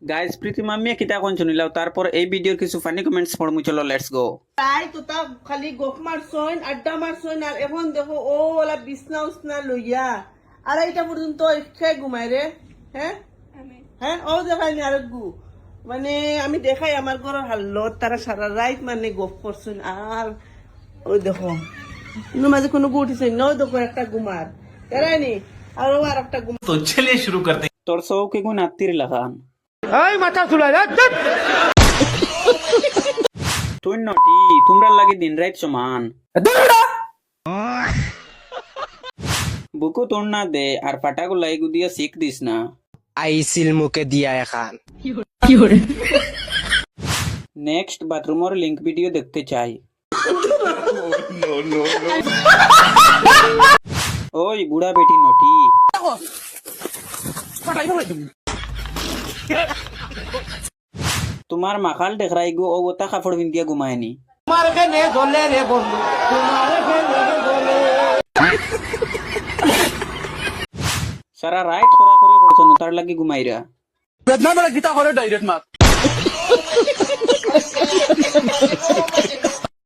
Guys প্রীতি মাম্মিয়া কিতা কোন শুনিলাও তারপর এই ভিডিওর কিছু ফানি কমেন্টস পড়মু চলো লেটস গো। তাই তো তা খালি গোফ মারছইন আড্ডা মারছইন আর এখন দেখো ও ওলা বিছনা উছনা লইয়া আর এইটা পর্যন্ত খেয়ে ঘুমাই রে। হ্যাঁ হ্যাঁ ও দেখায়নি আর গু মানে আমি দেখাই আমার ঘরের হাল্লত তারা সারা রাত মানে গোফ করছেন আর ওই দেখো মাঝে কোনো গু উঠিছে ন দেখো একটা ঘুমার এরাইনি আর ও আর একটা ঘুম। तो चलिए शुरू करते हैं। তোর সৌকে গুণ আত্মীর লাগান তুই নটি তোমরা লাগে দিন রাত সমান বুকু তোর না দে আর ফাটাগুলা এগু দিয়া শিখ দিস না। আইসিল মুখে দিয়া এখান নেক্সট বাথরুমের লিংক ভিডিও দেখতে চাই। ওই বুড়া বেটি নটি তোমার মাখাল দেখরাই গো ও ওটা কাপড় পিন্দিয়া ঘুমায়নি। সারা রাত খরা করে করছো না তার লাগি ঘুমাইরা বেদনা বেলা গীতা করে ডাইরেক্ট মাত